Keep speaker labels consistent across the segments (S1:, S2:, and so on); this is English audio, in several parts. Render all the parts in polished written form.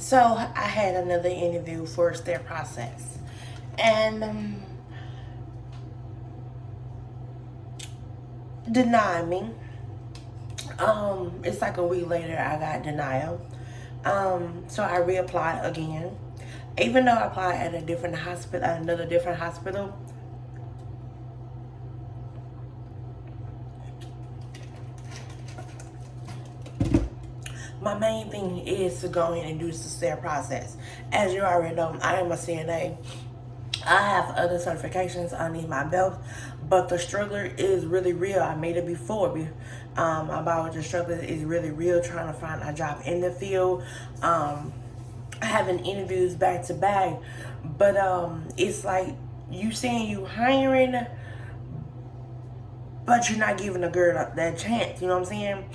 S1: So I had another interview for their process, and denied me. It's like a week later I got denial. So I reapplied again, even though I applied at a different hospital, at another different hospital. My main thing is to go in and do the STAIR process. As you already know, I am a CNA. I have other certifications underneath my belt, but the struggle is really real. I made it before. About the struggle is really real, trying to find a job in the field. Having interviews back to back, but it's like you saying you hiring, but you're not giving a girl that chance. You know what I'm saying?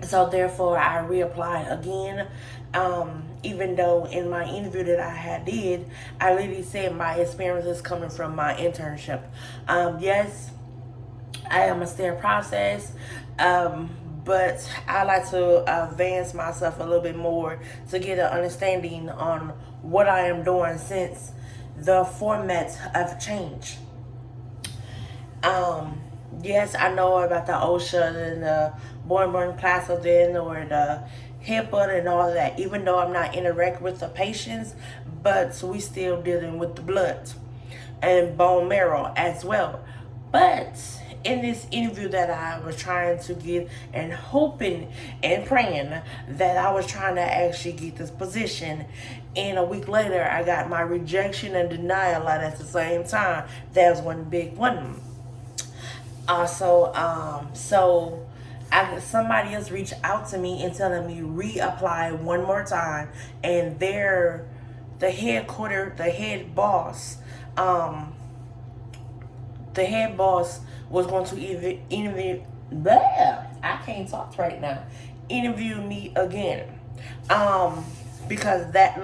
S1: So therefore, I reapplied again. Even though in my interview that I did, I literally said my experience is coming from my internship. Yes, I am a STAIR process, but I like to advance myself a little bit more to get an understanding on what I am doing since the format have changed. Yes, I know about the OSHA and the born pathogen or the HIPAA and all of that, even though I'm not interacting with the patients, but we still dealing with the blood and bone marrow as well. But in this interview that I was trying to get and hoping and praying that I was trying to actually get this position, and a week later I got my rejection and denial at the same time. That was one big one. Also, so somebody else reached out to me and telling me reapply one more time, and the head boss, the head boss was going to interview. I can't talk right now. Interview me again, because that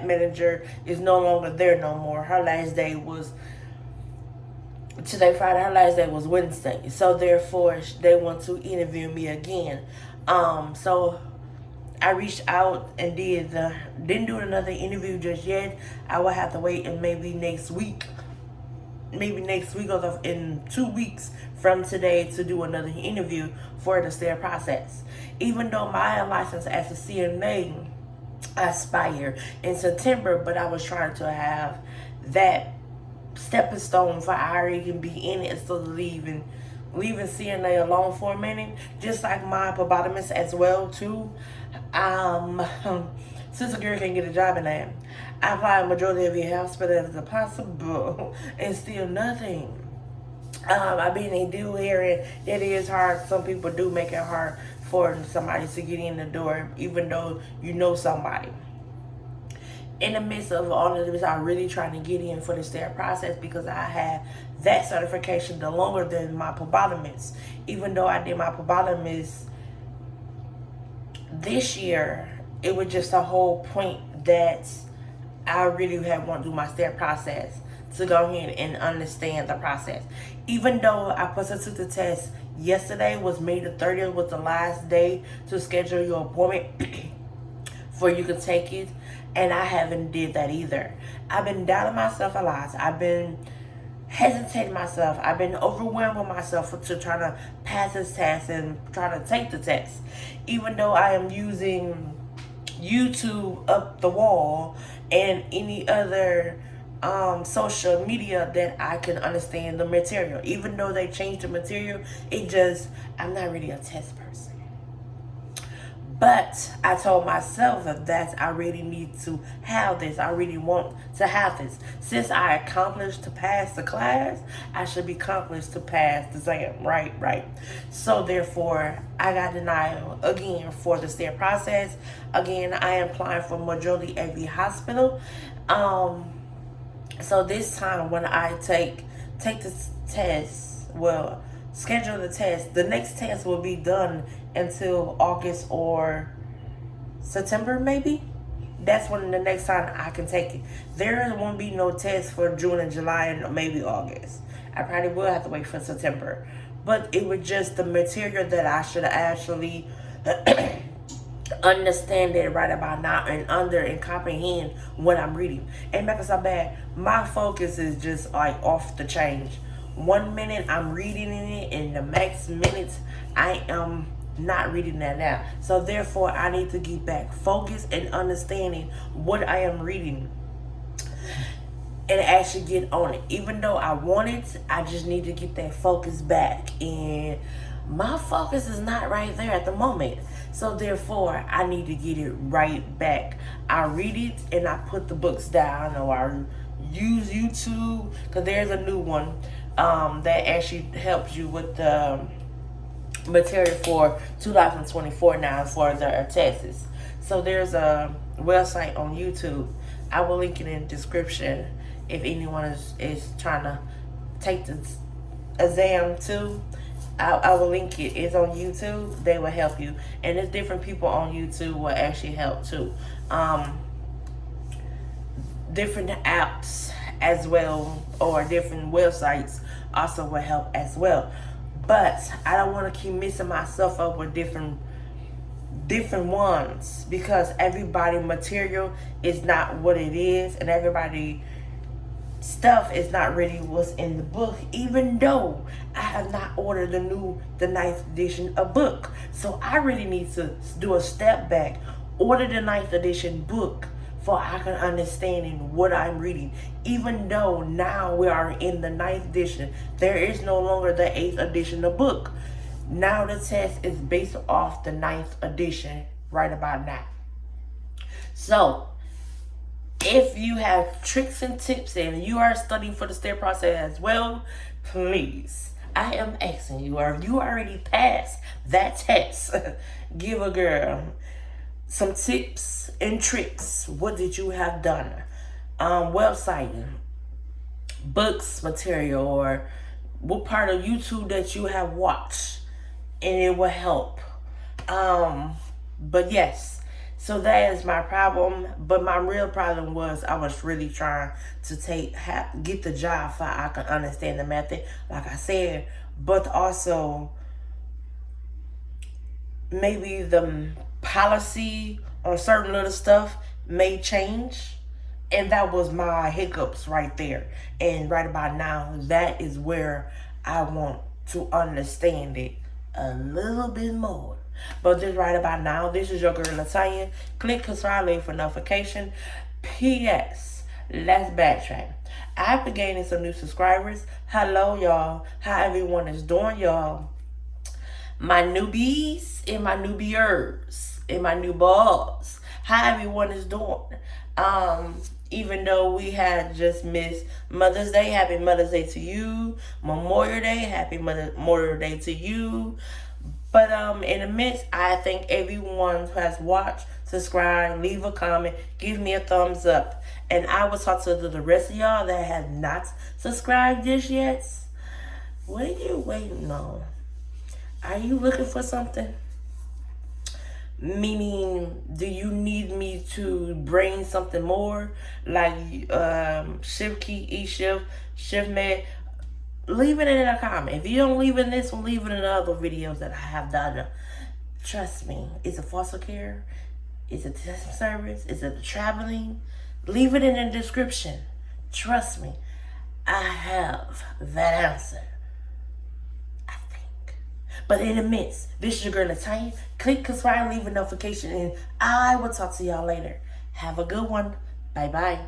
S1: manager is no longer there no more. Her last day was today, Friday. Her last day was Wednesday, so therefore they want to interview me again. So I reached out and didn't do another interview just yet. I will have to wait and maybe next week or in 2 weeks from today to do another interview for the STAIR process. Even though my license as a CNA expired in September, but I was trying to have that stepping stone for I already can be in it instead of leaving CNA alone for a minute. Just like my phlebotomist as well too. Since a girl can't get a job in that, I apply majority of your hospital as possible and still nothing. I mean, they do hear it. It is hard. Some people do make it hard for somebody to get in the door, even though you know somebody. In the midst of all of this, I'm really trying to get in for the STAIR process because I had that certification the longer than my phlebotomist. Even though I did my phlebotomist this year, it was just a whole point that I really want to do my STAIR process to go ahead and understand the process. Even though I took the test yesterday, was May the 30th, was the last day to schedule your appointment for you to take it, and I haven't did that either. I've been doubting myself a lot. I've been hesitating myself. I've been overwhelmed with myself to try to pass this test and try to take the test. Even though I am using YouTube up the wall and any other social media that I can understand the material. Even though they changed the material, I'm not really a test person. But I told myself that I really need to have this. I really want to have this. Since I accomplished to pass the class, I should be accomplished to pass the exam. Right. So therefore, I got denied again for the STAIR process. Again, I am applying for majority every hospital. So this time when I take this test, schedule the test. The next test will be done until August or September, maybe. That's when the next time I can take it. There won't be no test for June and July and maybe August. I probably will have to wait for September. But it was just the material that I should actually understand it right about now and under and comprehend what I'm reading. Ain't making so bad. My focus is just like off the change. 1 minute I'm reading in it, and the next minutes I am not reading that now. So therefore I need to get back focused and understanding what I am reading and actually get on it. Even though I want it, I just need to get that focus back. And my focus is not right there at the moment. So therefore, I need to get it right back. I read it and I put the books down, or I use YouTube, because there's a new one that actually helps you with the material for 2024 now for the tests. So there's a website on YouTube. I will link it in the description if anyone is trying to take the exam too. I will link it. It's on YouTube. They will help you. And there's different people on YouTube will actually help too. Different apps as well, or different websites also will help as well. But I don't want to keep mixing myself up with different ones, because everybody material is not what it is, and everybody stuff is not really what's in the book, even though I have not ordered the 9th edition of book. So I really need to do a step back, order the 9th edition book, for I can understand what I'm reading. Even though now we are in the 9th edition, there is no longer the 8th edition of book. Now the test is based off the 9th edition right about now. So if you have tricks and tips and you are studying for the Sterile process as well, please, I am asking you, or if you already passed that test, give a girl some tips and tricks. What did you have done? Website, books, material, or what part of YouTube that you have watched, and it will help. But yes. So that is my problem. But my real problem was I was really trying to get the job so I can understand the method, like I said. But also, maybe the policy on certain little stuff may change. And that was my hiccups right there. And right about now, that is where I want to understand it a little bit more. But just right about now, this is your girl Latanya. Click Sterile for notification. P.S. Let's backtrack. I've been gaining some new subscribers. Hello, y'all. How everyone is doing, y'all? My newbies and my newbiers and my new balls. How everyone is doing? Even though we had just missed Mother's Day, happy Mother's Day to you. Memorial Day, happy Memorial Day to you. But in the midst, I thank everyone who has watched, subscribed, leave a comment, give me a thumbs up. And I will talk to the rest of y'all that have not subscribed just yet. What are you waiting on? Are you looking for something? Meaning, do you need me to bring something more? Like shift key, e-shift, shift med? Leave it in a comment. If you don't leave it in this one, leave it in the other videos that I have done. Trust me, it's a foster care, it's a testing service, it's a traveling. Leave it in the description. Trust me, I have that answer, I think. But in the midst, this is your girl Latanya. Click subscribe, leave a notification, and I will talk to y'all later. Have a good one. Bye-bye.